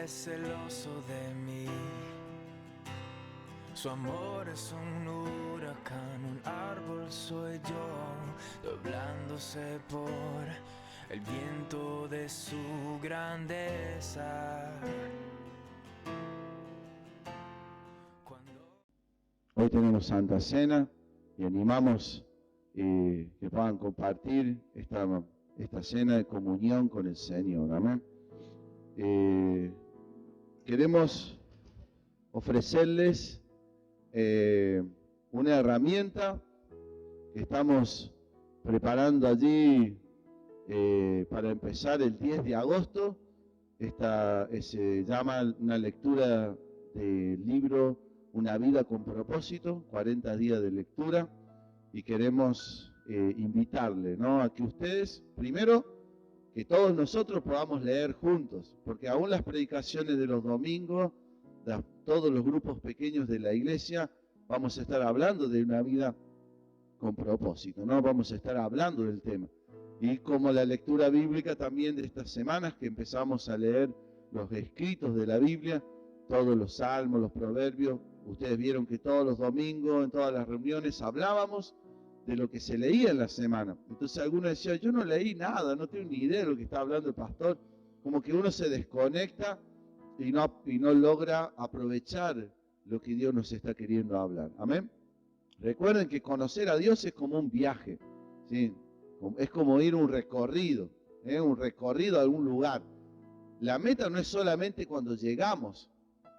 es celoso de mí. Su amor es un huracán, un árbol soy yo, doblándose por el viento de su grandeza. Hoy tenemos Santa Cena y animamos que puedan compartir esta cena de comunión con el Señor. Amén. Queremos ofrecerles una herramienta que estamos preparando allí para empezar el 10 de agosto. Se llama una lectura del libro Una vida con propósito, 40 días de lectura, y queremos invitarle, ¿no?, a que ustedes, primero, que todos nosotros podamos leer juntos, porque aún las predicaciones de los domingos, todos los grupos pequeños de la iglesia, vamos a estar hablando de una vida con propósito, ¿no? Vamos a estar hablando del tema. Y como la lectura bíblica también de estas semanas que empezamos a leer los escritos de la Biblia, todos los salmos, los proverbios, ustedes vieron que todos los domingos, en todas las reuniones, hablábamos de lo que se leía en la semana. Entonces algunos decían, yo no leí nada, no tengo ni idea de lo que está hablando el pastor. Como que uno se desconecta y no logra aprovechar lo que Dios nos está queriendo hablar. Amén. Recuerden que conocer a Dios es como un viaje, ¿sí? Es como ir un recorrido a algún lugar. La meta no es solamente cuando llegamos,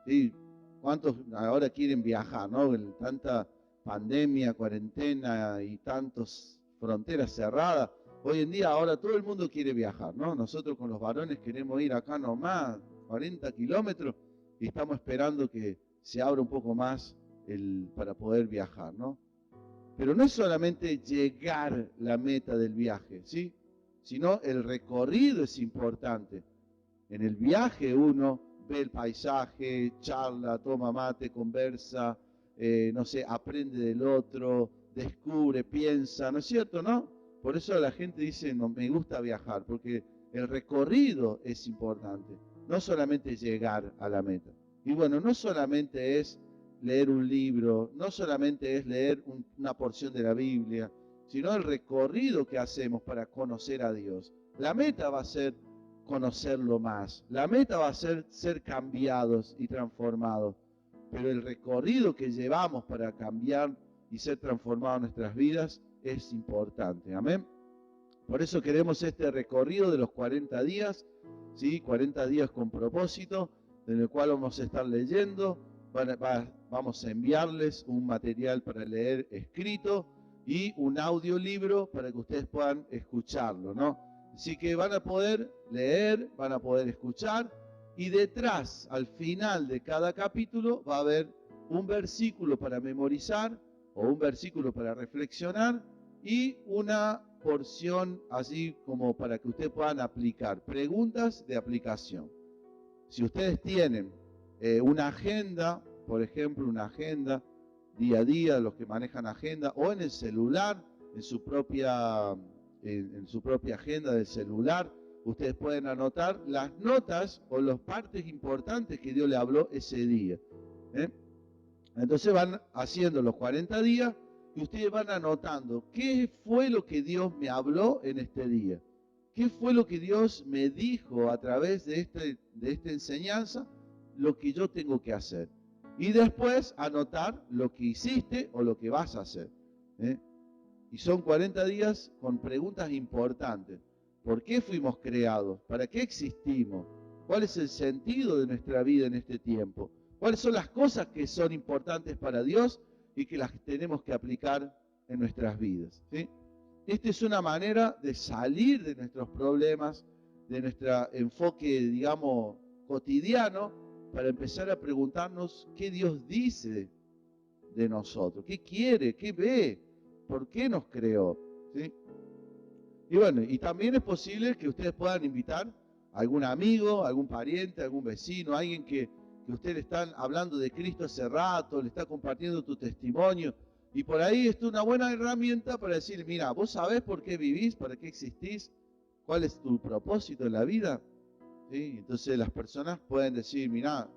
¿sí? ¿Cuántos ahora quieren viajar, no? En tanta pandemia, cuarentena y tantas fronteras cerradas. Hoy en día ahora todo el mundo quiere viajar, ¿no? Nosotros con los varones queremos ir acá nomás, 40 kilómetros, y estamos esperando que se abra un poco más para poder viajar, ¿no? Pero no es solamente llegar la meta del viaje, ¿sí?, sino el recorrido es importante. En el viaje uno ve el paisaje, charla, toma mate, conversa, aprende del otro, descubre, piensa, ¿no es cierto, no? Por eso la gente dice, no, me gusta viajar, porque el recorrido es importante, no solamente llegar a la meta. Y bueno, no solamente es leer un libro, no solamente es leer una porción de la Biblia, sino el recorrido que hacemos para conocer a Dios. La meta va a ser conocerlo más, la meta va a ser cambiados y transformados, pero el recorrido que llevamos para cambiar y ser transformados en nuestras vidas es importante. Amén. Por eso queremos este recorrido de los 40 días, ¿sí? 40 días con propósito, en el cual vamos a estar leyendo. Vamos a enviarles un material para leer escrito y un audiolibro para que ustedes puedan escucharlo, ¿no? Así que van a poder leer, van a poder escuchar, y detrás, al final de cada capítulo, va a haber un versículo para memorizar o un versículo para reflexionar y una porción así como para que ustedes puedan aplicar, preguntas de aplicación. Si ustedes tienen una agenda, por ejemplo, una agenda día a día, los que manejan agenda, o en el celular, en su propia agenda del celular, ustedes pueden anotar las notas o las partes importantes que Dios le habló ese día. Entonces van haciendo los 40 días y ustedes van anotando qué fue lo que Dios me habló en este día. ¿Qué fue lo que Dios me dijo a través de esta enseñanza? Lo que yo tengo que hacer. Y después anotar lo que hiciste o lo que vas a hacer. Y son 40 días con preguntas importantes. ¿Por qué fuimos creados? ¿Para qué existimos? ¿Cuál es el sentido de nuestra vida en este tiempo? ¿Cuáles son las cosas que son importantes para Dios y que las tenemos que aplicar en nuestras vidas? ¿Sí? Esta es una manera de salir de nuestros problemas, de nuestro enfoque, digamos, cotidiano, para empezar a preguntarnos qué Dios dice de nosotros, qué quiere, qué ve, por qué nos creó, ¿sí? Y bueno, y también es posible que ustedes puedan invitar a algún amigo, algún pariente, algún vecino, alguien que ustedes están hablando de Cristo hace rato, le está compartiendo tu testimonio, y por ahí es una buena herramienta para decir, mira, ¿vos sabés por qué vivís, para qué existís? ¿Cuál es tu propósito en la vida? ¿sí? Entonces las personas pueden decir, mirá,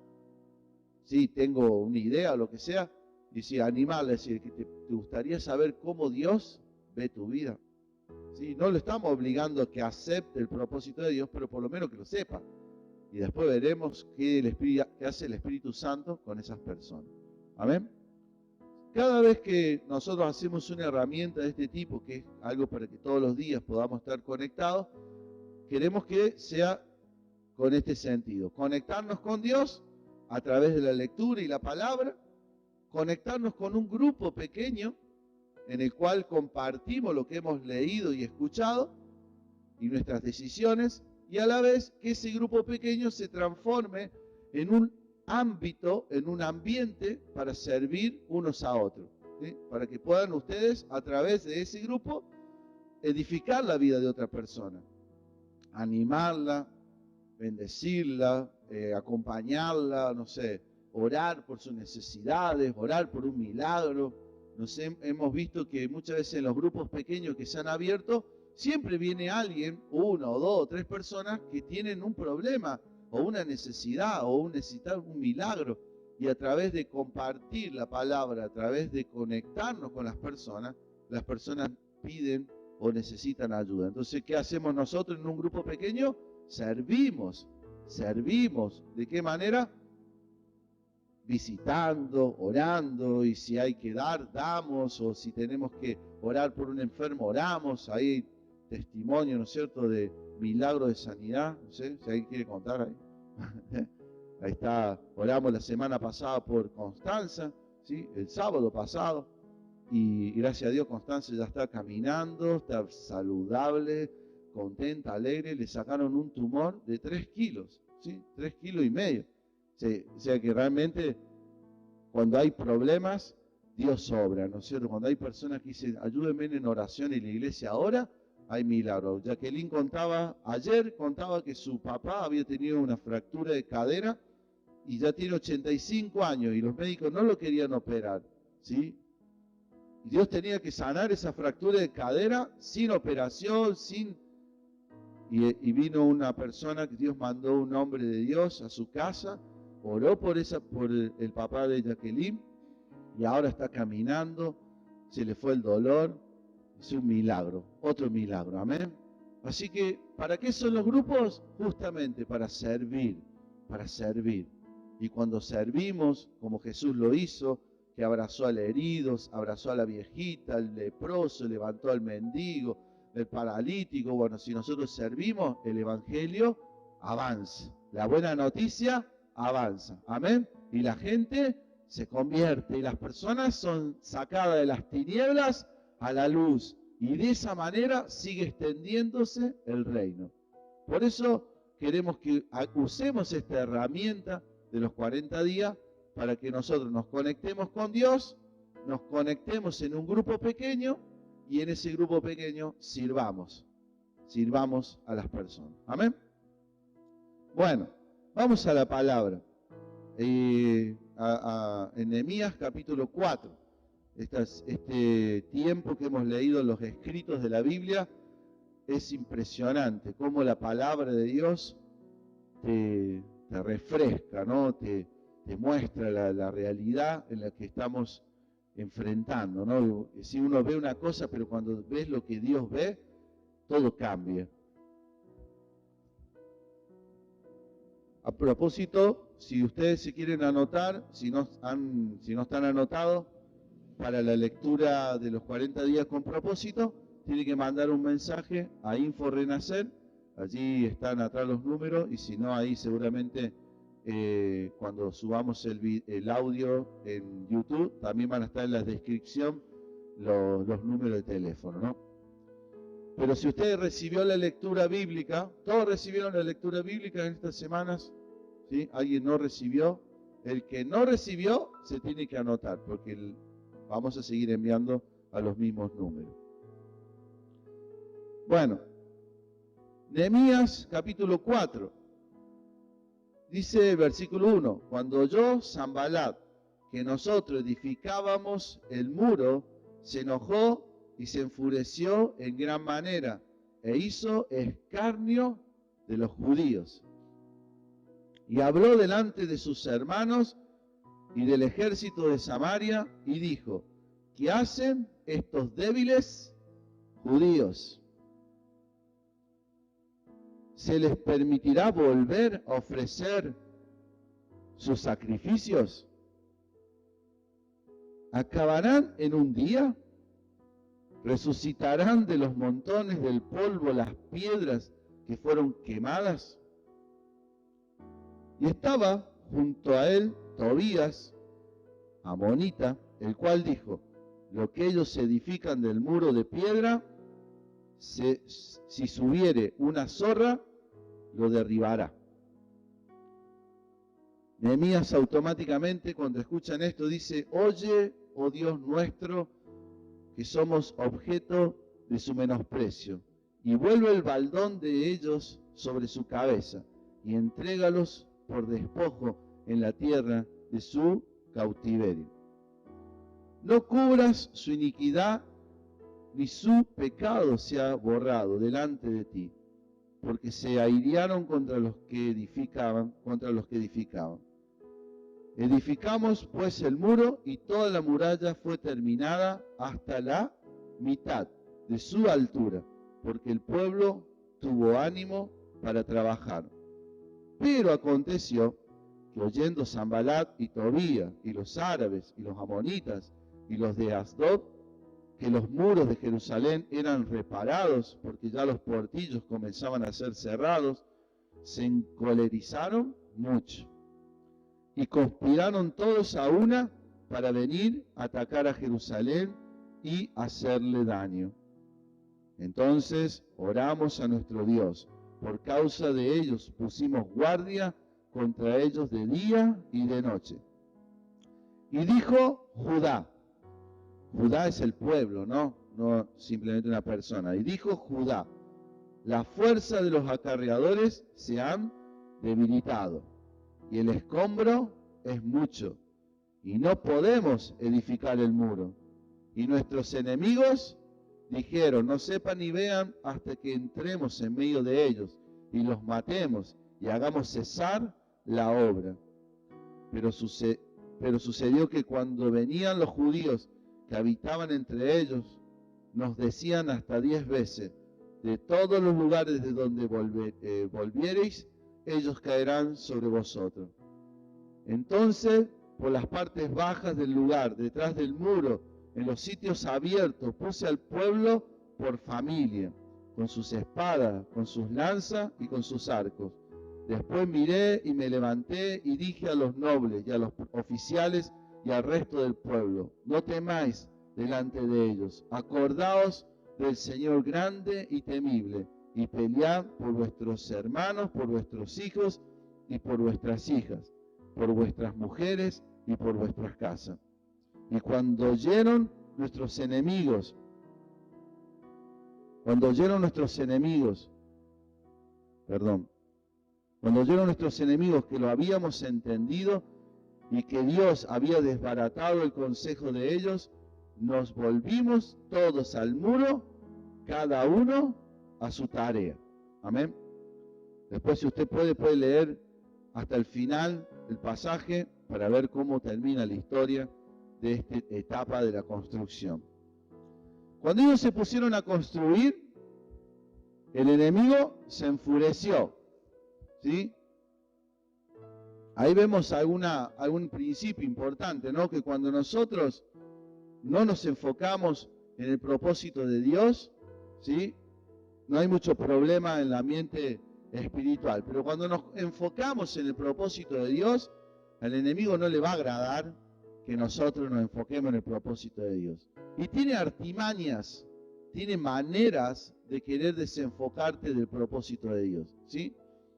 sí, tengo una idea o lo que sea, y sí, animarle, decir, que te gustaría saber cómo Dios ve tu vida. ¿Sí? No lo estamos obligando a que acepte el propósito de Dios, pero por lo menos que lo sepa. Y después veremos qué hace el Espíritu Santo con esas personas. Amén. Cada vez que nosotros hacemos una herramienta de este tipo, que es algo para que todos los días podamos estar conectados, queremos que sea con este sentido. Conectarnos con Dios a través de la lectura y la palabra, conectarnos con un grupo pequeño en el cual compartimos lo que hemos leído y escuchado y nuestras decisiones, y a la vez que ese grupo pequeño se transforme en un ámbito, en un ambiente para servir unos a otros, ¿sí? Para que puedan ustedes a través de ese grupo edificar la vida de otra persona, animarla, bendecirla, acompañarla, no sé, orar por sus necesidades, orar por un milagro. Hemos visto que muchas veces en los grupos pequeños que se han abierto, siempre viene alguien, una o dos o tres personas que tienen un problema o una necesidad o necesitar un milagro. Y a través de compartir la palabra, a través de conectarnos con las personas piden o necesitan ayuda. Entonces, ¿qué hacemos nosotros en un grupo pequeño? Servimos. ¿De qué manera? Visitando, orando, y si hay que dar, damos, o si tenemos que orar por un enfermo, oramos. Ahí hay testimonio, ¿no es cierto?, de milagro de sanidad. No sé si alguien quiere contar ahí. Ahí está, oramos la semana pasada por Constanza, ¿sí? El sábado pasado, y gracias a Dios Constanza ya está caminando, está saludable, contenta, alegre. Le sacaron un tumor de 3 kilos, ¿sí? 3,5 kilos. O sea que realmente cuando hay problemas, Dios obra, ¿no es cierto? Cuando hay personas que dicen, ayúdenme en oración en la iglesia ahora, hay milagros. Jacqueline ayer contaba que su papá había tenido una fractura de cadera y ya tiene 85 años y los médicos no lo querían operar, ¿sí? Y Dios tenía que sanar esa fractura de cadera sin operación, y vino una persona que Dios mandó, un hombre de Dios a su casa, oró por el papá de Jacqueline y ahora está caminando, se le fue el dolor. Es un milagro, otro milagro, amén. Así que, ¿para qué son los grupos? Justamente para servir. Y cuando servimos, como Jesús lo hizo, que abrazó al herido, abrazó a la viejita, al leproso, levantó al mendigo, el paralítico. Bueno, si nosotros servimos, el evangelio avanza. La buena noticia avanza, amén. Y la gente se convierte y las personas son sacadas de las tinieblas a la luz, y de esa manera sigue extendiéndose el reino. Por eso queremos que usemos esta herramienta de los 40 días para que nosotros nos conectemos con Dios, nos conectemos en un grupo pequeño y en ese grupo pequeño sirvamos a las personas. Amén. Bueno, vamos a la palabra. En Nehemías capítulo 4. Este tiempo que hemos leído los escritos de la Biblia es impresionante, cómo la palabra de Dios te refresca, ¿no? Te muestra la realidad en la que estamos enfrentando, ¿no? Si uno ve una cosa, pero cuando ves lo que Dios ve, todo cambia. A propósito, si ustedes se quieren anotar, si no están anotados, para la lectura de los 40 días con propósito, tiene que mandar un mensaje a Info Renacer. Allí están atrás los números, y si no, ahí seguramente cuando subamos el audio en YouTube, también van a estar en la descripción los números de teléfono, ¿no? Pero si usted recibió la lectura bíblica, ¿todos recibieron la lectura bíblica en estas semanas? ¿Sí? ¿Alguien no recibió? El que no recibió se tiene que anotar, porque vamos a seguir enviando a los mismos números. Bueno, Nehemías capítulo 4, dice el versículo 1, cuando oyó Sanbalat que nosotros edificábamos el muro, se enojó y se enfureció en gran manera, e hizo escarnio de los judíos. Y habló delante de sus hermanos y del ejército de Samaria y dijo: ¿qué hacen estos débiles judíos? ¿Se les permitirá volver a ofrecer sus sacrificios? ¿Acabarán en un día? ¿Resucitarán de los montones del polvo las piedras que fueron quemadas? Y estaba junto a él Tobías, amonita, el cual dijo: lo que ellos edifican del muro de piedra, si subiere una zorra, lo derribará. Nehemías automáticamente, cuando escuchan esto, dice: oye, oh Dios nuestro, que somos objeto de su menosprecio, y vuelve el baldón de ellos sobre su cabeza, y entrégalos por despojo en la tierra de su cautiverio. No cubras su iniquidad, ni su pecado sea borrado delante de ti, porque se airaron contra los que edificaban. Edificamos pues el muro, y toda la muralla fue terminada hasta la mitad de su altura, porque el pueblo tuvo ánimo para trabajar. Pero aconteció que, oyendo Sanbalat y Tobías y los árabes y los amonitas y los de Asdod, que los muros de Jerusalén eran reparados, porque ya los portillos comenzaban a ser cerrados, se encolerizaron mucho y conspiraron todos a una para venir a atacar a Jerusalén y hacerle daño. Entonces oramos a nuestro Dios. Por causa de ellos pusimos guardia contra ellos de día y de noche. Y dijo Judá. Judá es el pueblo, no simplemente una persona. Y dijo Judá: la fuerza de los acarreadores se han debilitado, y el escombro es mucho, y no podemos edificar el muro. Y nuestros enemigos dijeron: no sepan ni vean hasta que entremos en medio de ellos y los matemos y hagamos cesar la obra. Pero sucedió que cuando venían los judíos que habitaban entre ellos, nos decían hasta 10 veces: de todos los lugares de donde volviereis, ellos caerán sobre vosotros. Entonces, por las partes bajas del lugar, detrás del muro, en los sitios abiertos, puse al pueblo por familia, con sus espadas, con sus lanzas y con sus arcos. Después miré y me levanté y dije a los nobles y a los oficiales y al resto del pueblo: no temáis delante de ellos, acordaos del Señor grande y temible, y pelead por vuestros hermanos, por vuestros hijos y por vuestras hijas, por vuestras mujeres y por vuestras casas. Y cuando oyeron nuestros enemigos que lo habíamos entendido y que Dios había desbaratado el consejo de ellos, nos volvimos todos al muro, cada uno a su tarea. Amén. Después, si usted puede leer hasta el final el pasaje para ver cómo termina la historia de esta etapa de la construcción. Cuando ellos se pusieron a construir, el enemigo se enfureció, ¿sí? Ahí vemos algún principio importante, ¿no? Que cuando nosotros no nos enfocamos en el propósito de Dios, ¿sí? No hay mucho problema en el ambiente espiritual. Pero cuando nos enfocamos en el propósito de Dios, al enemigo no le va a agradar que nosotros nos enfoquemos en el propósito de Dios. Y tiene artimañas, tiene maneras de querer desenfocarte del propósito de Dios, ¿sí?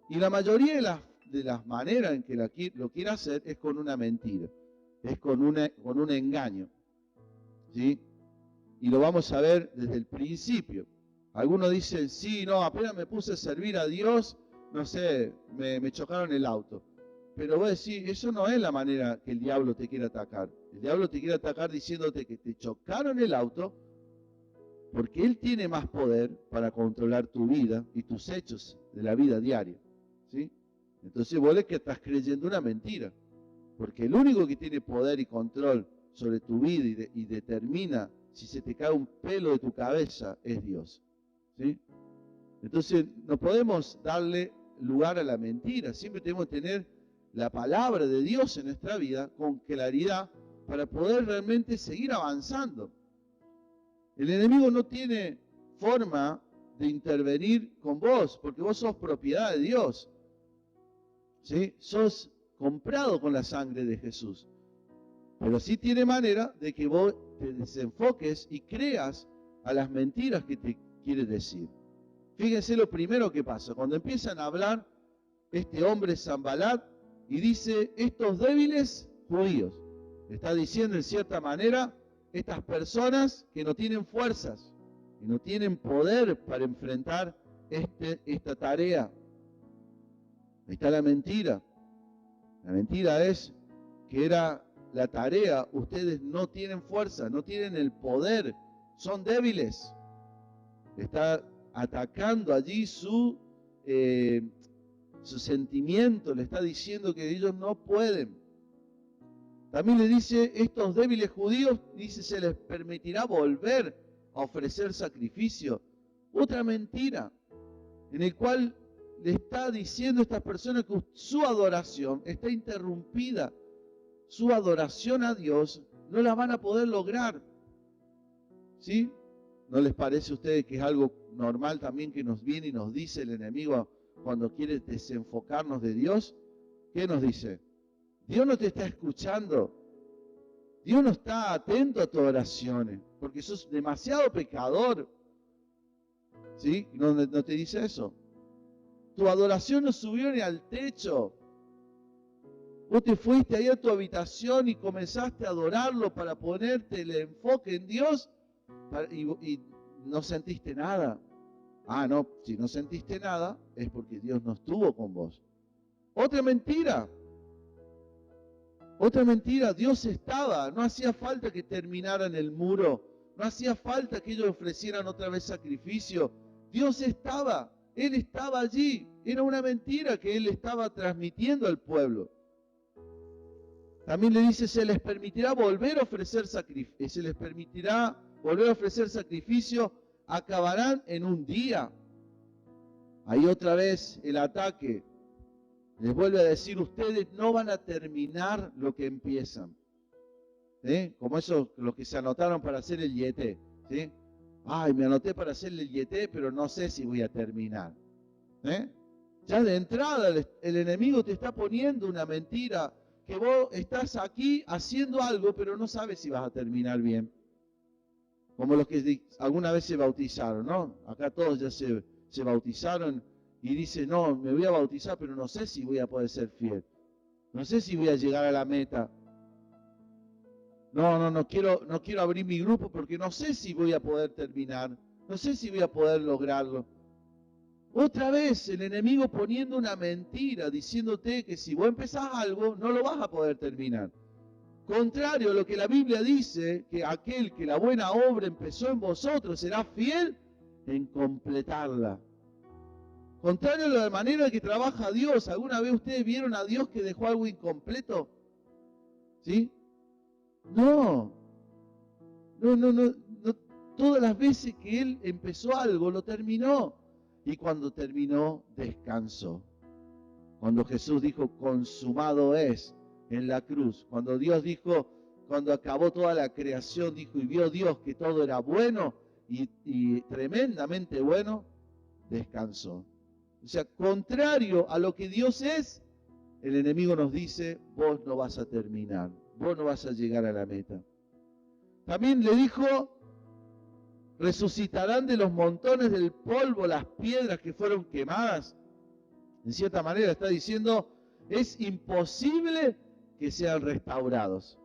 Y la mayoría de las maneras en que lo quiere hacer es con una mentira, es con un engaño, ¿sí? Y lo vamos a ver desde el principio. Algunos dicen: sí, no, apenas me puse a servir a Dios, no sé, me chocaron el auto. Pero vos decís, eso no es la manera que el diablo te quiere atacar. El diablo te quiere atacar diciéndote que te chocaron el auto, porque él tiene más poder para controlar tu vida y tus hechos de la vida diaria, ¿sí? Entonces vos que estás creyendo una mentira. Porque el único que tiene poder y control sobre tu vida y determina si se te cae un pelo de tu cabeza es Dios. ¿Sí? Entonces no podemos darle lugar a la mentira. Siempre tenemos que tener la palabra de Dios en nuestra vida con claridad para poder realmente seguir avanzando. El enemigo no tiene forma de intervenir con vos porque vos sos propiedad de Dios. ¿Sí? Sos comprado con la sangre de Jesús. Pero sí tiene manera de que vos te desenfoques y creas a las mentiras que te quiere decir. Fíjense lo primero que pasa. Cuando empiezan a hablar este hombre Sanbalat y dice, estos débiles judíos. Está diciendo en cierta manera, estas personas que no tienen fuerzas, que no tienen poder para enfrentar esta tarea. Ahí está la mentira. La mentira es que era la tarea, ustedes no tienen fuerza, no tienen el poder, son débiles. Está atacando allí su sentimiento, le está diciendo que ellos no pueden. También le dice, estos débiles judíos, dice, se les permitirá volver a ofrecer sacrificio. Otra mentira, en el cual le está diciendo a estas personas que su adoración está interrumpida. Su adoración a Dios no la van a poder lograr. ¿Sí? ¿No les parece a ustedes que es algo normal también que nos viene y nos dice el enemigo cuando quiere desenfocarnos de Dios? ¿Qué nos dice? Dios no te está escuchando. Dios no está atento a tus oraciones porque sos demasiado pecador. ¿Sí? ¿No te dice eso? Tu adoración no subió ni al techo. Vos te fuiste ahí a tu habitación y comenzaste a adorarlo para ponerte el enfoque en Dios y no sentiste nada. Ah, no, si no sentiste nada es porque Dios no estuvo con vos. Otra mentira, Dios estaba, no hacía falta que terminaran el muro, no hacía falta que ellos ofrecieran otra vez sacrificio. Dios estaba, Él estaba allí, era una mentira que Él estaba transmitiendo al pueblo. También le dice, se les permitirá volver a ofrecer sacrificio, acabarán en un día. Ahí otra vez el ataque. Les vuelve a decir, ustedes no van a terminar lo que empiezan. ¿Sí? Como esos, los que se anotaron para hacer el YT. ¿Sí? Ay, me anoté para hacer el YT, pero no sé si voy a terminar. Ya de entrada el enemigo te está poniendo una mentira, que vos estás aquí haciendo algo, pero no sabes si vas a terminar bien. Como los que alguna vez se bautizaron, ¿no? Acá todos ya se bautizaron y dicen, no, me voy a bautizar, pero no sé si voy a poder ser fiel. No sé si voy a llegar a la meta. No quiero abrir mi grupo porque no sé si voy a poder terminar. No sé si voy a poder lograrlo. Otra vez el enemigo poniendo una mentira, diciéndote que si vos empezás algo, no lo vas a poder terminar. Contrario a lo que la Biblia dice, que aquel que la buena obra empezó en vosotros será fiel en completarla. Contrario a la manera que trabaja Dios. ¿Alguna vez ustedes vieron a Dios que dejó algo incompleto? ¿Sí? No. Todas las veces que Él empezó algo, lo terminó. Y cuando terminó, descansó. Cuando Jesús dijo, consumado es, en la cruz. Cuando Dios dijo, cuando acabó toda la creación, dijo, y vio Dios que todo era bueno y tremendamente bueno, descansó. O sea, contrario a lo que Dios es, el enemigo nos dice, vos no vas a terminar, vos no vas a llegar a la meta. También le dijo, resucitarán de los montones del polvo las piedras que fueron quemadas. En cierta manera está diciendo, es imposible que sean restaurados.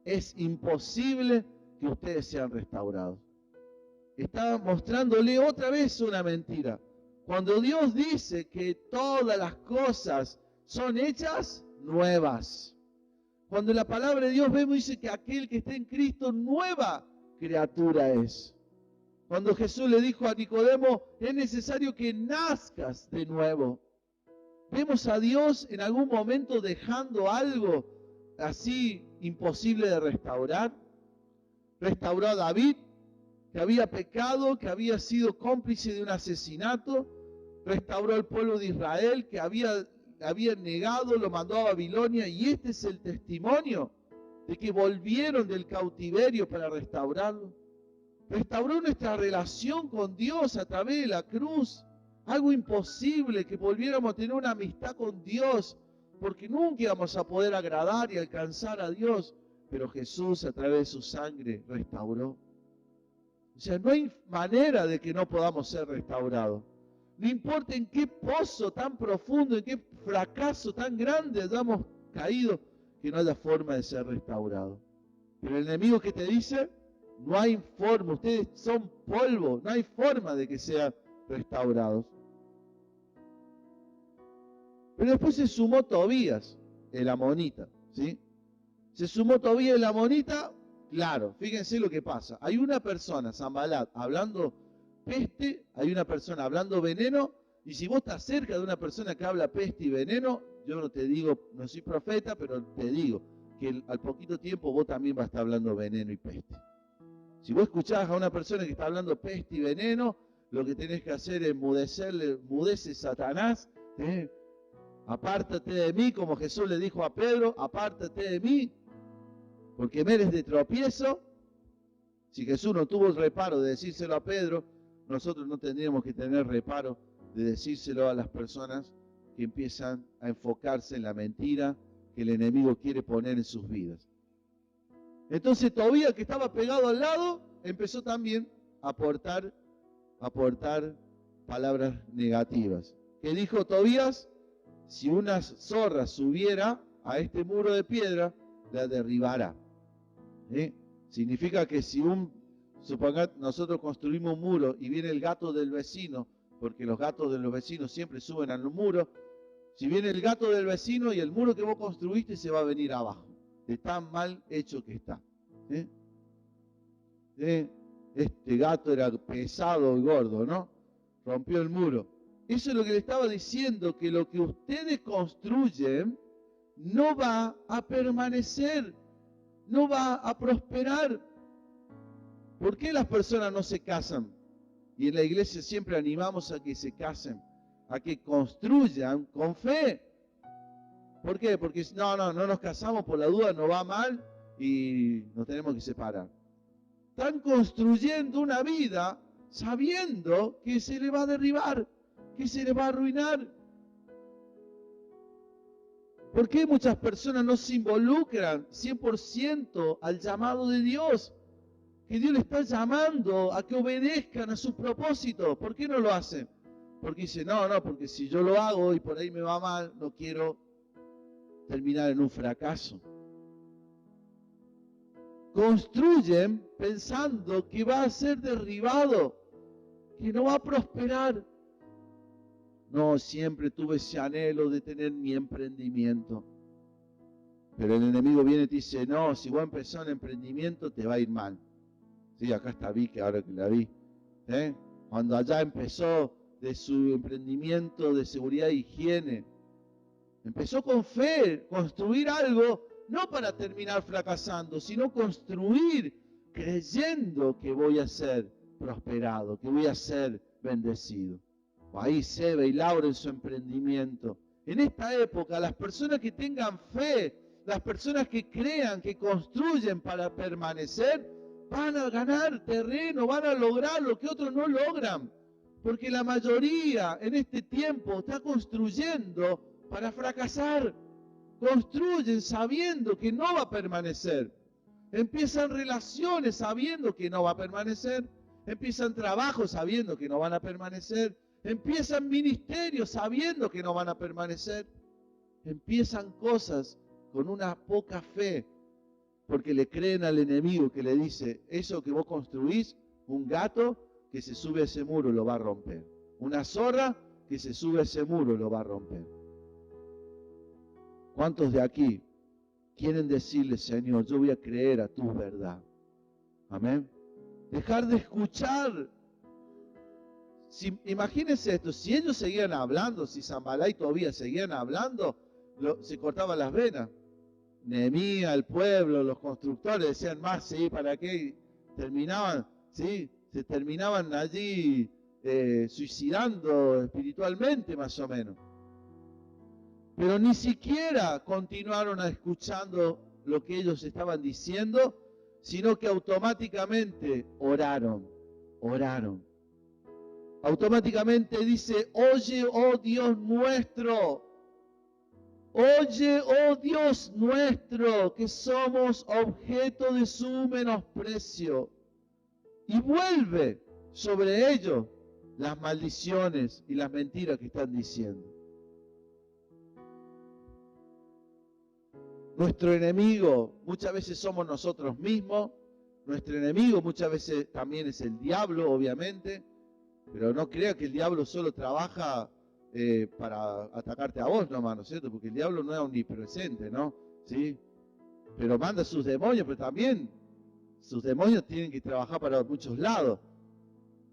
Es imposible que ustedes sean restaurados. Está mostrándole otra vez una mentira. Cuando Dios dice que todas las cosas son hechas nuevas. Cuando la palabra de Dios vemos dice que aquel que está en Cristo nueva criatura es. Cuando Jesús le dijo a Nicodemo, es necesario que nazcas de nuevo. Vemos a Dios en algún momento dejando algo así imposible de restaurar. Restauró a David, que había pecado, que había sido cómplice de un asesinato. Restauró al pueblo de Israel, que había negado, lo mandó a Babilonia. Y este es el testimonio de que volvieron del cautiverio para restaurarlo. Restauró nuestra relación con Dios a través de la cruz. Algo imposible, que volviéramos a tener una amistad con Dios, porque nunca íbamos a poder agradar y alcanzar a Dios. Pero Jesús, a través de su sangre, restauró. O sea, no hay manera de que no podamos ser restaurados. No importa en qué pozo tan profundo, en qué fracaso tan grande hayamos caído, que no haya forma de ser restaurado. Pero el enemigo que te dice, no hay forma, ustedes son polvo, no hay forma de que sean restaurados. Pero después se sumó Tobías, el amonita, ¿sí? Se sumó Tobías el amonita, claro, fíjense lo que pasa. Hay una persona, Sanbalat, hablando peste, hay una persona hablando veneno, y si vos estás cerca de una persona que habla peste y veneno, yo no te digo, no soy profeta, pero te digo que al poquito tiempo vos también vas a estar hablando veneno y peste. Si vos escuchás a una persona que está hablando peste y veneno, lo que tenés que hacer es mudece Satanás, apártate de mí, como Jesús le dijo a Pedro, apártate de mí, porque me eres de tropiezo. Si Jesús no tuvo el reparo de decírselo a Pedro, nosotros no tendríamos que tener reparo de decírselo a las personas que empiezan a enfocarse en la mentira que el enemigo quiere poner en sus vidas. Entonces Tobías, que estaba pegado al lado, empezó también a aportar palabras negativas. ¿Qué dijo Tobías? Si una zorra subiera a este muro de piedra, la derribará. Significa que si supongamos nosotros construimos un muro y viene el gato del vecino, porque los gatos de los vecinos siempre suben al muro, si viene el gato del vecino y el muro que vos construiste se va a venir abajo, de tan mal hecho que está. Este gato era pesado y gordo, ¿no? Rompió el muro. Eso es lo que le estaba diciendo, que lo que ustedes construyen no va a permanecer, no va a prosperar. ¿Por qué las personas no se casan? Y en la iglesia siempre animamos a que se casen, a que construyan con fe. ¿Por qué? Porque no nos casamos por la duda, no va mal y nos tenemos que separar. Están construyendo una vida sabiendo que se le va a derribar, que se le va a arruinar. ¿Por qué muchas personas no se involucran 100% al llamado de Dios? Que Dios le está llamando a que obedezcan a sus propósitos. ¿Por qué no lo hacen? Porque dicen, porque si yo lo hago y por ahí me va mal, no quiero terminar en un fracaso. Construyen pensando que va a ser derribado, que no va a prosperar. No, siempre tuve ese anhelo de tener mi emprendimiento. Pero el enemigo viene y te dice, no, si vos empezás un emprendimiento te va a ir mal. Sí, acá está Vicky, ahora que la vi. Cuando allá empezó de su emprendimiento de seguridad e higiene, empezó con fe, construir algo, no para terminar fracasando, sino construir creyendo que voy a ser prosperado, que voy a ser bendecido. Ahí Sebe y Laura en su emprendimiento. En esta época, las personas que tengan fe, las personas que crean, que construyen para permanecer, van a ganar terreno, van a lograr lo que otros no logran. Porque la mayoría en este tiempo está construyendo para fracasar. Construyen sabiendo que no va a permanecer. Empiezan relaciones sabiendo que no va a permanecer. Empiezan trabajos sabiendo que no van a permanecer. Empiezan ministerios sabiendo que no van a permanecer. Empiezan cosas con una poca fe, porque le creen al enemigo que le dice, eso que vos construís, un gato que se sube a ese muro lo va a romper. Una zorra que se sube a ese muro lo va a romper. ¿Cuántos de aquí quieren decirle, Señor, yo voy a creer a tu verdad? Amén. Dejar de escuchar Imagínense esto, si ellos seguían hablando, si Sanbalá y Tobías seguían hablando, se cortaban las venas. Nehemías, el pueblo, los constructores decían más, sí, ¿para qué? Y terminaban, sí, se terminaban allí suicidando espiritualmente más o menos. Pero ni siquiera continuaron escuchando lo que ellos estaban diciendo, sino que automáticamente oraron. Automáticamente dice, oye, oh Dios nuestro, oye, oh Dios nuestro, que somos objeto de su menosprecio. Y vuelve sobre ellos las maldiciones y las mentiras que están diciendo. Nuestro enemigo muchas veces somos nosotros mismos. Nuestro enemigo muchas veces también es el diablo, obviamente. Pero no crea que el diablo solo trabaja para atacarte a vos nomás, ¿no es cierto? Porque el diablo no es omnipresente, ¿no? ¿Sí? Pero manda sus demonios, pero también sus demonios tienen que trabajar para muchos lados.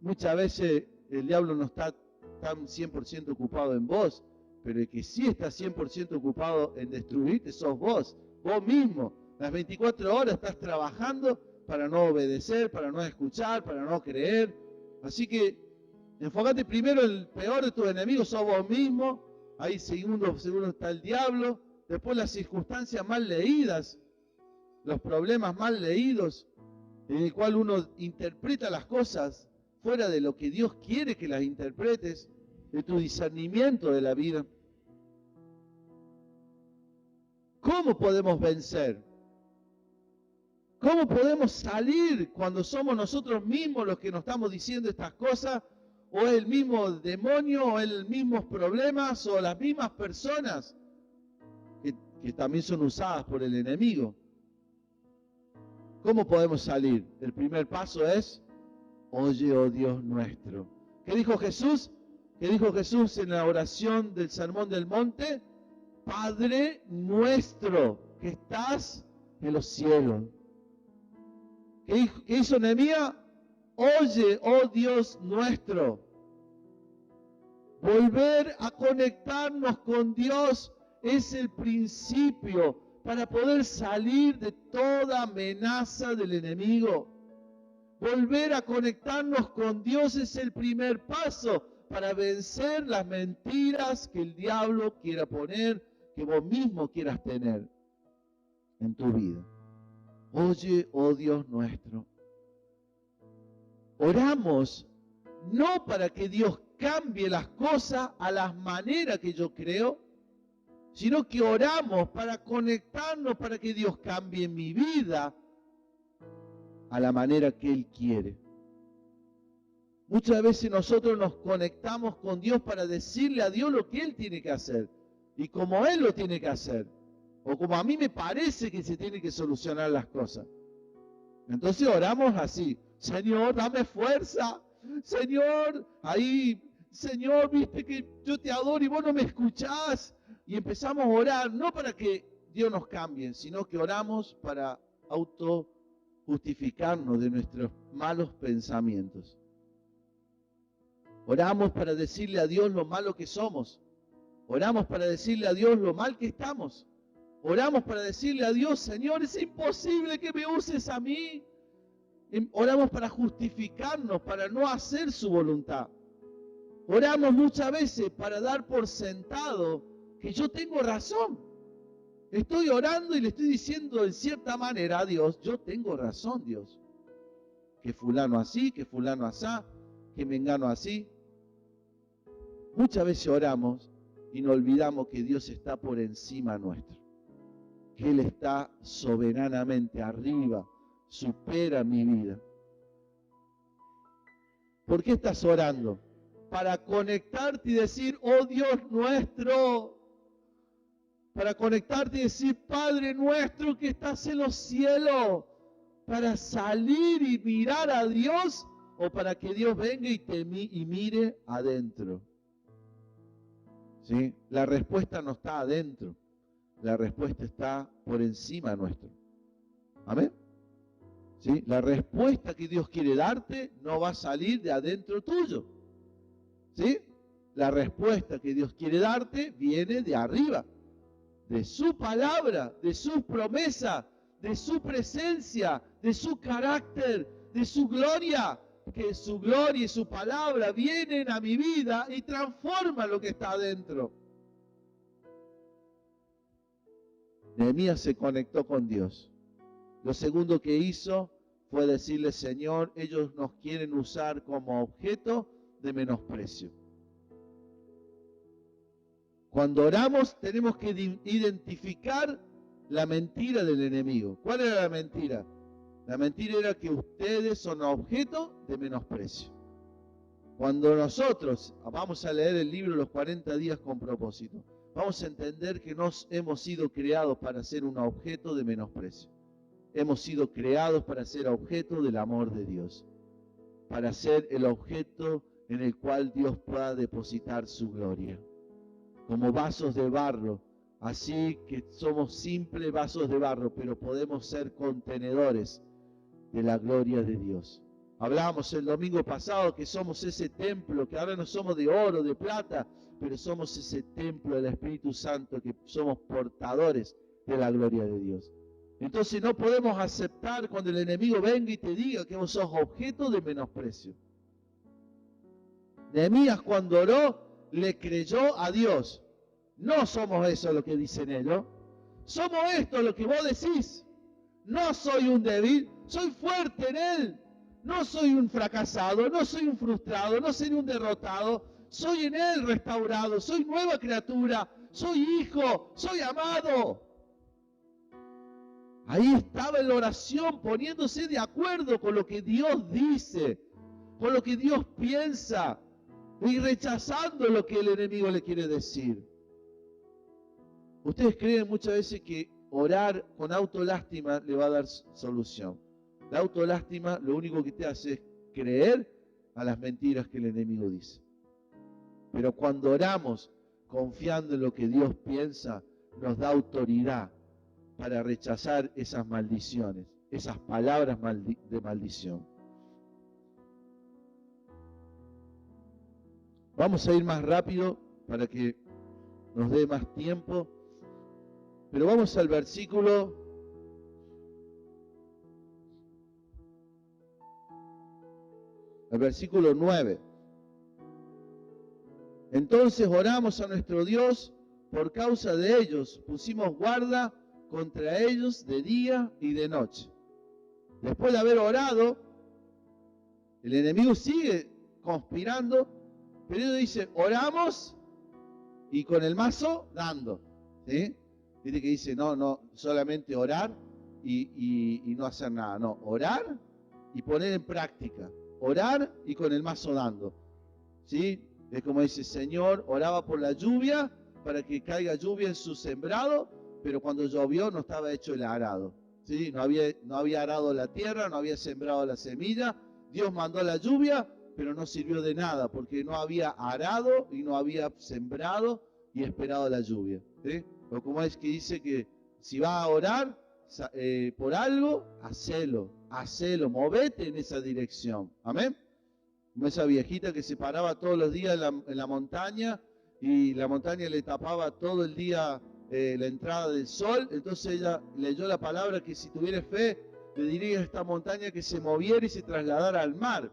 Muchas veces el diablo no está tan 100% ocupado en vos, pero el que sí está 100% ocupado en destruirte sos vos mismo. Las 24 horas estás trabajando para no obedecer, para no escuchar, para no creer. Así que enfócate primero en el peor de tus enemigos, sos vos mismo. Ahí segundo está el diablo. Después las circunstancias mal leídas, los problemas mal leídos, en el cual uno interpreta las cosas fuera de lo que Dios quiere que las interpretes, de tu discernimiento de la vida. ¿Cómo podemos vencer? ¿Cómo podemos salir cuando somos nosotros mismos los que nos estamos diciendo estas cosas? ¿O es el mismo demonio, o es los mismos problemas, o las mismas personas que también son usadas por el enemigo? ¿Cómo podemos salir? El primer paso es, oye, oh Dios nuestro. ¿Qué dijo Jesús? ¿Qué dijo Jesús en la oración del Sermón del Monte? Padre nuestro que estás en los cielos. ¿Qué hizo Nehemías? Oye, oh Dios nuestro. Volver a conectarnos con Dios es el principio para poder salir de toda amenaza del enemigo. Volver a conectarnos con Dios es el primer paso para vencer las mentiras que el diablo quiera poner, que vos mismo quieras tener en tu vida. Oye, oh Dios nuestro. Oramos no para que Dios cambie las cosas a las maneras que yo creo, sino que oramos para conectarnos, para que Dios cambie mi vida a la manera que Él quiere. Muchas veces nosotros nos conectamos con Dios para decirle a Dios lo que Él tiene que hacer y como Él lo tiene que hacer, o como a mí me parece que se tienen que solucionar las cosas. Entonces oramos así: Señor, dame fuerza. Señor, Señor, viste que yo te adoro y vos no me escuchás. Y empezamos a orar, no para que Dios nos cambie, sino que oramos para justificarnos de nuestros malos pensamientos. Oramos para decirle a Dios lo malo que somos. Oramos para decirle a Dios lo mal que estamos. Oramos para decirle a Dios: Señor, es imposible que me uses a mí. Oramos para justificarnos, para no hacer su voluntad. Oramos muchas veces para dar por sentado que yo tengo razón. Estoy orando y le estoy diciendo en cierta manera a Dios: yo tengo razón, Dios. Que fulano así, que fulano asá, que mengano así. Muchas veces oramos y nos olvidamos que Dios está por encima nuestro. Que Él está soberanamente arriba, supera mi vida. ¿Por qué estás orando? Para conectarte y decir: oh Dios nuestro. Para conectarte y decir: Padre nuestro que estás en los cielos. Para salir y mirar a Dios, o para que Dios venga y mire adentro. ¿Sí? La respuesta no está adentro. La respuesta está por encima nuestro. ¿Amén? ¿Sí? La respuesta que Dios quiere darte no va a salir de adentro tuyo. ¿Sí? La respuesta que Dios quiere darte viene de arriba, de su palabra, de sus promesas, de su presencia, de su carácter, de su gloria. Que su gloria y su palabra vienen a mi vida y transforman lo que está adentro. Nehemías se conectó con Dios. Lo segundo que hizo fue decirle: Señor, ellos nos quieren usar como objeto de menosprecio. Cuando oramos tenemos que identificar la mentira del enemigo. ¿Cuál era la mentira? La mentira era que ustedes son objeto de menosprecio. Cuando nosotros vamos a leer el libro Los 40 días con propósito, vamos a entender que no hemos sido creados para ser un objeto de menosprecio. Hemos sido creados para ser objeto del amor de Dios, para ser el objeto en el cual Dios pueda depositar su gloria. Como vasos de barro, así que somos simples vasos de barro, pero podemos ser contenedores de la gloria de Dios. Hablábamos el domingo pasado que somos ese templo, que ahora no somos de oro, de plata, pero somos ese templo del Espíritu Santo, que somos portadores de la gloria de Dios. Entonces no podemos aceptar cuando el enemigo venga y te diga que vos sos objeto de menosprecio. Nehemías, cuando oró, le creyó a Dios. No somos eso lo que dicen ellos. Somos esto lo que vos decís. No soy un débil, soy fuerte en Él. No soy un fracasado, no soy un frustrado, no soy un derrotado. Soy en Él restaurado, soy nueva criatura, soy hijo, soy amado. Ahí estaba en la oración, poniéndose de acuerdo con lo que Dios dice, con lo que Dios piensa, y rechazando lo que el enemigo le quiere decir. Ustedes creen muchas veces que orar con autolástima le va a dar solución. La autolástima lo único que te hace es creer a las mentiras que el enemigo dice. Pero cuando oramos confiando en lo que Dios piensa, nos da autoridad para rechazar esas maldiciones, esas palabras de maldición. Vamos a ir más rápido para que nos dé más tiempo, pero vamos al versículo 9. Entonces oramos a nuestro Dios por causa de ellos, pusimos guarda contra ellos de día y de noche. Después de haber orado, el enemigo sigue conspirando, pero ellos dicen, oramos y con el mazo dando. ¿Sí? Viste que dice, no solamente orar y no hacer nada. No, orar y poner en práctica. Orar y con el mazo dando. ¿Sí? Es como dice, Señor, oraba por la lluvia para que caiga lluvia en su sembrado, pero cuando llovió no estaba hecho el arado. ¿Sí? No había arado la tierra, no había sembrado la semilla. Dios mandó la lluvia, pero no sirvió de nada, porque no había arado y no había sembrado y esperado la lluvia. ¿Sí? O como es que dice que si vas a orar por algo, hacelo, movete en esa dirección. Amén. Como esa viejita que se paraba todos los días en la montaña y la montaña le tapaba todo el día la entrada del sol. Entonces ella leyó la palabra que si tuviera fe, le diría a esta montaña que se moviera y se trasladara al mar.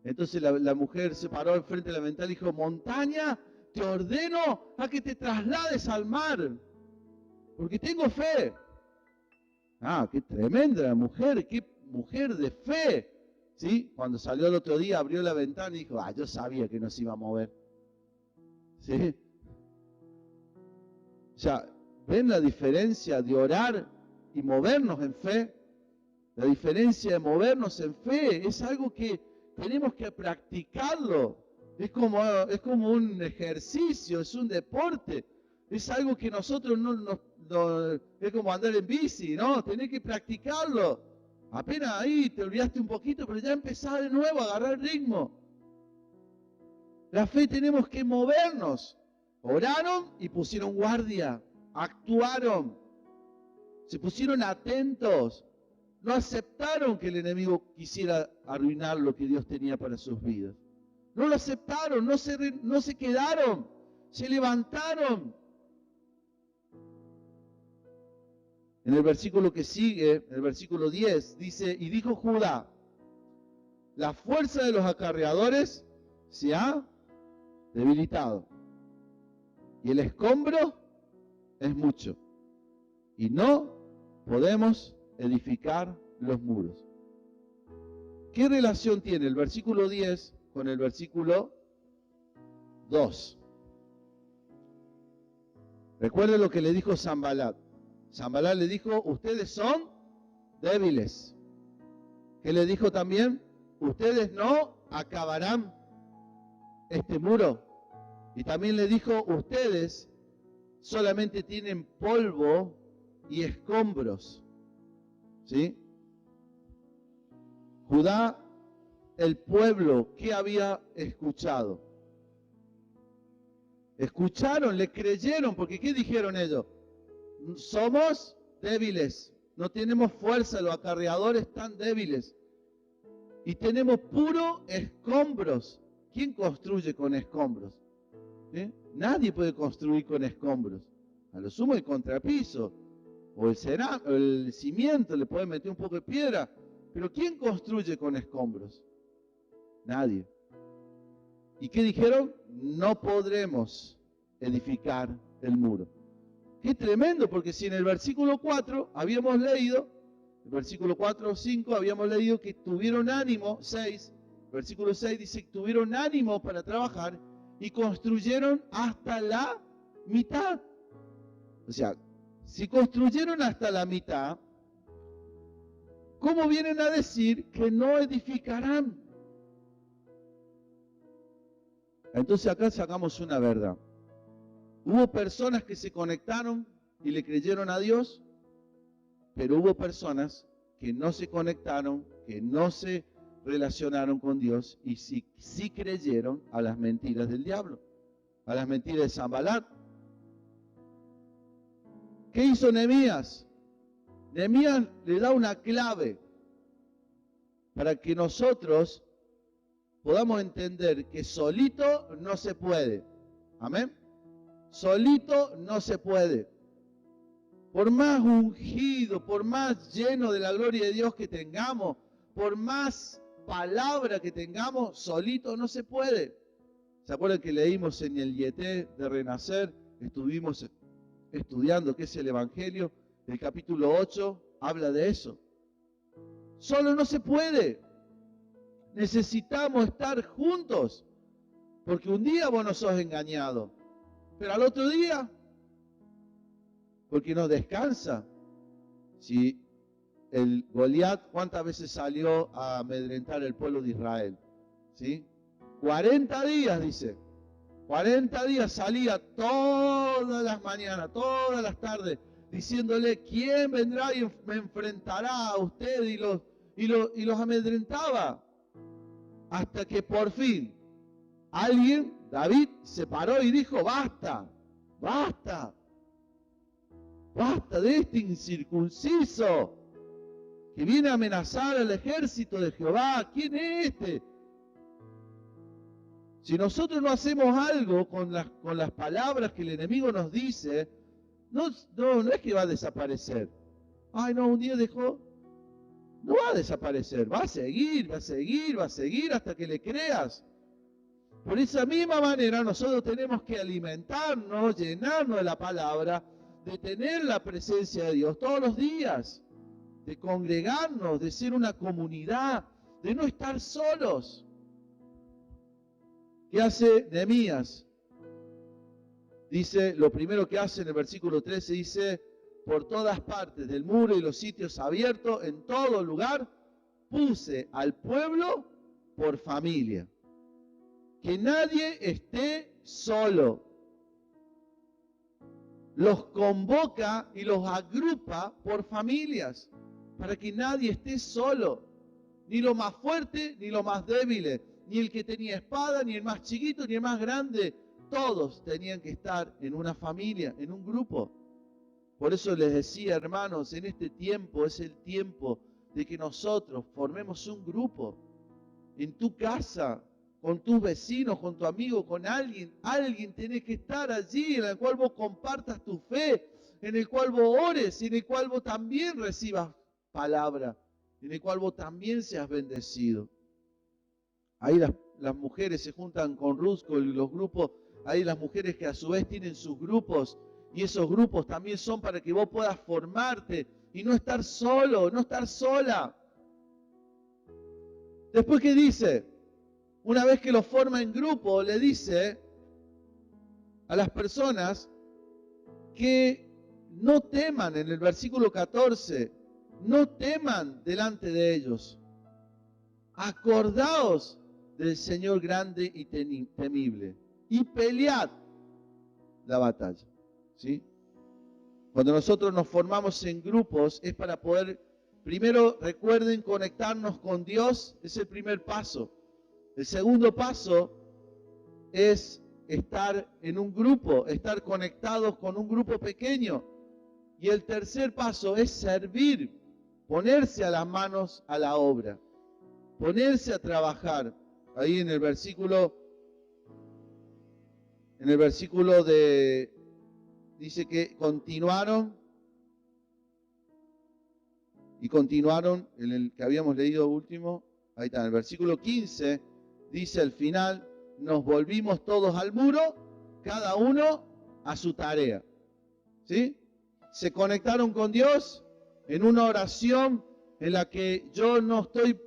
Entonces la mujer se paró enfrente de la ventana y dijo, montaña, te ordeno a que te traslades al mar, porque tengo fe. Ah, qué tremenda la mujer, qué mujer de fe. ¿Sí? Cuando salió el otro día, abrió la ventana y dijo, yo sabía que nos iba a mover. ¿Sí? O sea, ¿ven la diferencia de orar y movernos en fe? La diferencia de movernos en fe es algo que tenemos que practicarlo. Es como un ejercicio, es un deporte. Es algo que nosotros no es como andar en bici, ¿no? Tenés que practicarlo. Apenas ahí te olvidaste un poquito, pero ya empezás de nuevo a agarrar ritmo. La fe tenemos que movernos. Oraron y pusieron guardia. Actuaron. Se pusieron atentos. No aceptaron que el enemigo quisiera arruinar lo que Dios tenía para sus vidas. no lo aceptaron, no se quedaron, se levantaron. En el versículo que sigue, en el versículo 10, dice, y dijo Judá, la fuerza de los acarreadores se ha debilitado, y el escombro es mucho, y no podemos edificar los muros. ¿Qué relación tiene el versículo 10 con el versículo 2? Recuerden lo que le dijo Sanbalat. Sanbalat le dijo, ustedes son débiles. ¿Qué le dijo también? Ustedes no acabarán este muro. Y también le dijo, ustedes solamente tienen polvo y escombros. ¿Sí? Judá, el pueblo, ¿qué había escuchado? Escucharon, le creyeron, porque ¿qué dijeron ellos? Somos débiles, no tenemos fuerza, los acarreadores están débiles. Y tenemos puro escombros. ¿Quién construye con escombros? ¿Sí? Nadie puede construir con escombros. A lo sumo el contrapiso, o el cimiento, le pueden meter un poco de piedra. Pero ¿quién construye con escombros? Nadie. ¿Y qué dijeron? No podremos edificar el muro. Qué tremendo, porque si en el versículo 4 habíamos leído, el versículo 4 o 5 habíamos leído que tuvieron ánimo, 6, versículo 6 dice que tuvieron ánimo para trabajar y construyeron hasta la mitad. O sea, si construyeron hasta la mitad, ¿cómo vienen a decir que no edificarán? Entonces acá sacamos una verdad. Hubo personas que se conectaron y le creyeron a Dios, pero hubo personas que no se conectaron, que no se relacionaron con Dios y sí creyeron a las mentiras del diablo, a las mentiras de Sanbalat. ¿Qué hizo Nehemías? Nehemías le da una clave para que nosotros podamos entender que solito no se puede. Amén. Solito no se puede. Por más ungido, por más lleno de la gloria de Dios que tengamos, por más palabra que tengamos, solito no se puede. ¿Se acuerdan que leímos en el Yeté de Renacer? Estuvimos estudiando qué es el Evangelio. El capítulo 8 habla de eso. Solo no se puede. Necesitamos estar juntos. Porque un día vos no sos engañado. Pero al otro día, porque no descansa. Si el Goliat, ¿cuántas veces salió a amedrentar el pueblo de Israel? ¿Sí? 40 días, dice. 40 días salía todas las mañanas, todas las tardes, diciéndole, ¿quién vendrá y me enfrentará a usted? Y los amedrentaba. Hasta que por fin, alguien, David, se paró y dijo, basta, basta. Basta de este incircunciso que viene a amenazar al ejército de Jehová. ¿Quién es este? Si nosotros no hacemos algo con las palabras que el enemigo nos dice, no es que va a desaparecer. Ay, no, un día dejó. No va a desaparecer, va a seguir, va a seguir, va a seguir hasta que le creas. Por esa misma manera nosotros tenemos que alimentarnos, llenarnos de la palabra, de tener la presencia de Dios todos los días, de congregarnos, de ser una comunidad, de no estar solos. ¿Qué hace Nehemías? Dice, lo primero que hace en el versículo 13, dice, por todas partes del muro y los sitios abiertos, en todo lugar, puse al pueblo por familia. Que nadie esté solo. Los convoca y los agrupa por familias, para que nadie esté solo, ni lo más fuerte, ni lo más débil, ni el que tenía espada, ni el más chiquito, ni el más grande. Todos tenían que estar en una familia, en un grupo. Por eso les decía, hermanos, en este tiempo es el tiempo de que nosotros formemos un grupo. En tu casa, con tus vecinos, con tu amigo, con alguien. Alguien tiene que estar allí en el cual vos compartas tu fe, en el cual vos ores, en el cual vos también recibas palabra, en el cual vos también seas bendecido. Ahí las mujeres se juntan con Ruth, con los grupos. Hay las mujeres que a su vez tienen sus grupos, y esos grupos también son para que vos puedas formarte y no estar solo, no estar sola. Después, ¿qué dice? Una vez que lo forma en grupo, le dice a las personas que no teman, en el versículo 14, no teman delante de ellos. Acordaos del Señor grande y temible y pelead la batalla. ¿Sí? Cuando nosotros nos formamos en grupos es para poder, primero recuerden, conectarnos con Dios, es el primer paso. El segundo paso es estar en un grupo, estar conectados con un grupo pequeño. Y el tercer paso es servir, ponerse a las manos a la obra, ponerse a trabajar. Ahí en el versículo dice que continuaron, en el que habíamos leído último, ahí está, en el versículo 15, dice al final, nos volvimos todos al muro, cada uno a su tarea. ¿Sí? Se conectaron con Dios en una oración en la que yo no estoy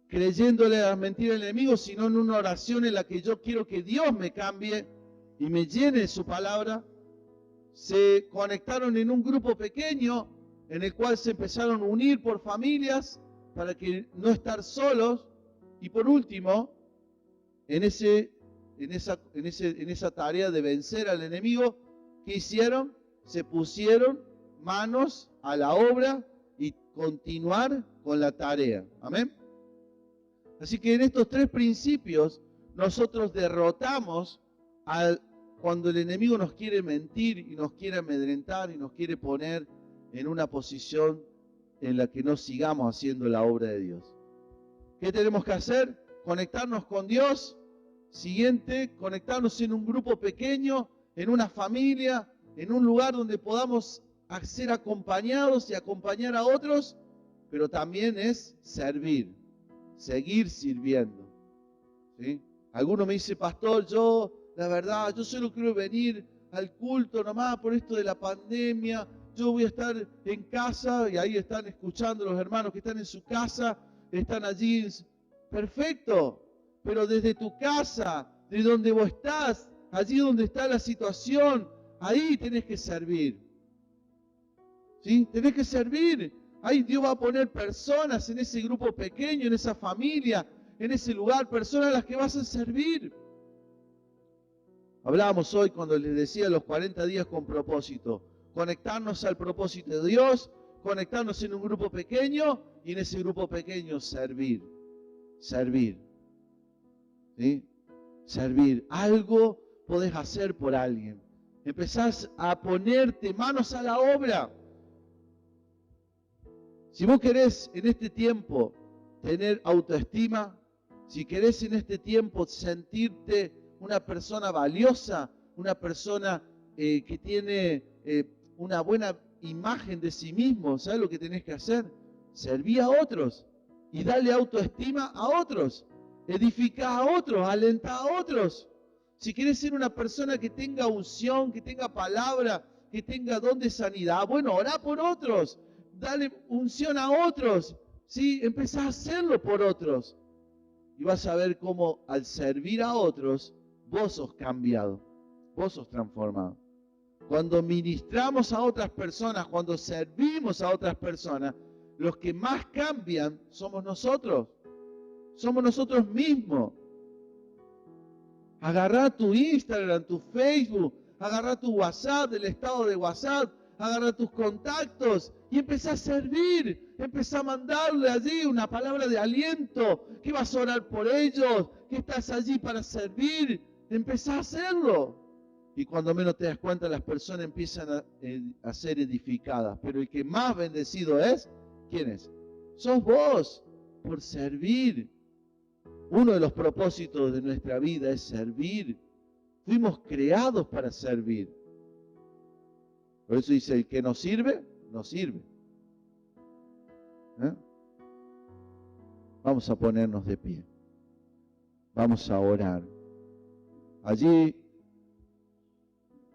creyéndole a las mentiras del enemigo, sino en una oración en la que yo quiero que Dios me cambie y me llene de su palabra. Se conectaron en un grupo pequeño en el cual se empezaron a unir por familias para que no estar solos. Y por último, en esa tarea de vencer al enemigo, ¿qué hicieron? Se pusieron manos a la obra y continuar con la tarea. Amén. Así que en estos tres principios nosotros derrotamos cuando el enemigo nos quiere mentir y nos quiere amedrentar y nos quiere poner en una posición en la que no sigamos haciendo la obra de Dios. ¿Qué tenemos que hacer? Conectarnos con Dios. Siguiente, conectarnos en un grupo pequeño, en una familia, en un lugar donde podamos ser acompañados y acompañar a otros, pero también es servir, seguir sirviendo. ¿Sí? Alguno me dice, pastor, la verdad, yo solo quiero venir al culto nomás por esto de la pandemia. Yo voy a estar en casa, y ahí están escuchando los hermanos que están en su casa, están allí. Perfecto, pero desde tu casa, de donde vos estás, allí donde está la situación, ahí tenés que servir. ¿Sí? Tenés que servir. Ahí Dios va a poner personas en ese grupo pequeño, en esa familia, en ese lugar, personas a las que vas a servir. Hablábamos hoy cuando les decía los 40 días con propósito. Conectarnos al propósito de Dios, conectarnos en un grupo pequeño y en ese grupo pequeño servir. Servir. ¿Sí? Servir. Algo podés hacer por alguien. Empezás a ponerte manos a la obra. Si vos querés en este tiempo tener autoestima, si querés en este tiempo sentirte una persona valiosa, una persona que tiene una buena imagen de sí mismo, ¿sabes lo que tenés que hacer? Servir a otros y darle autoestima a otros, edificar a otros, alentar a otros. Si querés ser una persona que tenga unción, que tenga palabra, que tenga don de sanidad, bueno, orá por otros, dale unción a otros, ¿sí? Empezá a hacerlo por otros. Y vas a ver cómo al servir a otros, vos sos cambiado, vos sos transformado. Cuando ministramos a otras personas, cuando servimos a otras personas, los que más cambian somos nosotros mismos. Agarrá tu Instagram, tu Facebook, agarrá tu WhatsApp, el estado de WhatsApp, agarrá tus contactos y empezá a servir, empezá a mandarle allí una palabra de aliento, que vas a orar por ellos, que estás allí para servir, empezá a hacerlo. Y cuando menos te das cuenta, las personas empiezan a ser edificadas. Pero el que más bendecido es, ¿quién es? Sos vos, por servir. Uno de los propósitos de nuestra vida es servir. Fuimos creados para servir. Por eso dice, el que no sirve, no sirve. Vamos a ponernos de pie. Vamos a orar. Allí,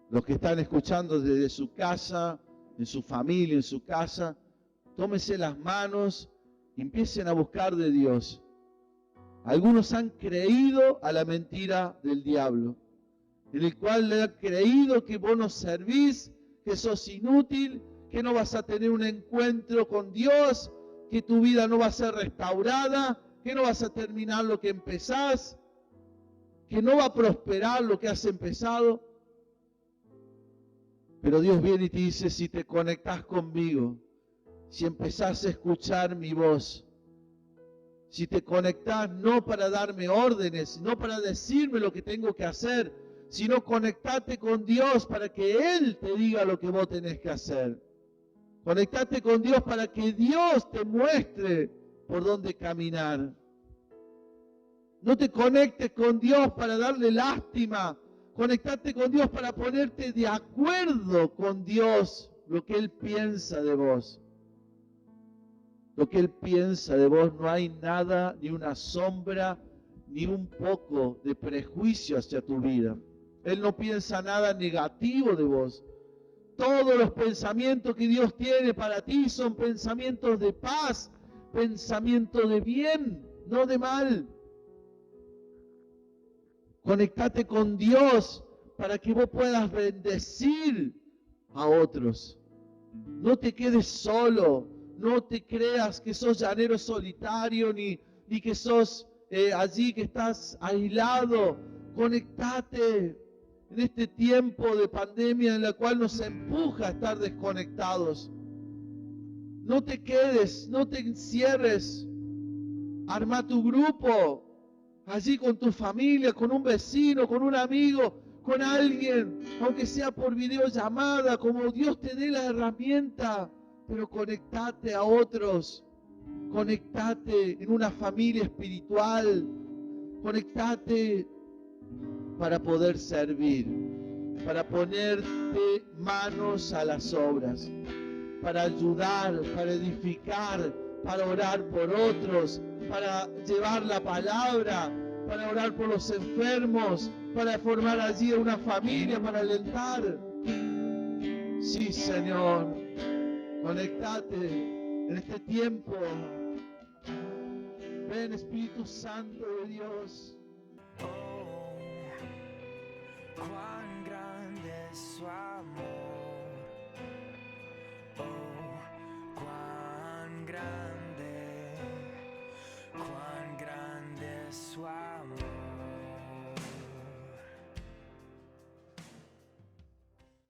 los que están escuchando desde su casa, en su familia, en su casa, tómense las manos y empiecen a buscar de Dios. Algunos han creído a la mentira del diablo, en el cual le han creído que vos no servís, que sos inútil, que no vas a tener un encuentro con Dios, que tu vida no va a ser restaurada, que no vas a terminar lo que empezás, que no va a prosperar lo que has empezado. Pero Dios viene y te dice, si te conectás conmigo, si empezás a escuchar mi voz, si te conectás no para darme órdenes, no para decirme lo que tengo que hacer, sino conectate con Dios para que Él te diga lo que vos tenés que hacer. Conectate con Dios para que Dios te muestre por dónde caminar. No te conectes con Dios para darle lástima. Conectate con Dios para ponerte de acuerdo con Dios, lo que Él piensa de vos. Lo que Él piensa de vos, no hay nada, ni una sombra, ni un poco de prejuicio hacia tu vida. Él no piensa nada negativo de vos. Todos los pensamientos que Dios tiene para ti son pensamientos de paz, pensamientos de bien, no de mal. Conectate con Dios para que vos puedas bendecir a otros. No te quedes solo, no te creas que sos llanero solitario, ni que sos allí que estás aislado. Conectate en este tiempo de pandemia en la cual nos empuja a estar desconectados. No te quedes, no te encierres. Arma tu grupo, allí con tu familia, con un vecino, con un amigo, con alguien, aunque sea por videollamada, como Dios te dé la herramienta, pero conectate a otros, conectate en una familia espiritual, conectate para poder servir, para ponerte manos a las obras, para ayudar, para edificar, para orar por otros, para llevar la palabra, para orar por los enfermos, para formar allí una familia, para alentar. Sí, Señor, conectate en este tiempo. Ven, Espíritu Santo de Dios. Oh,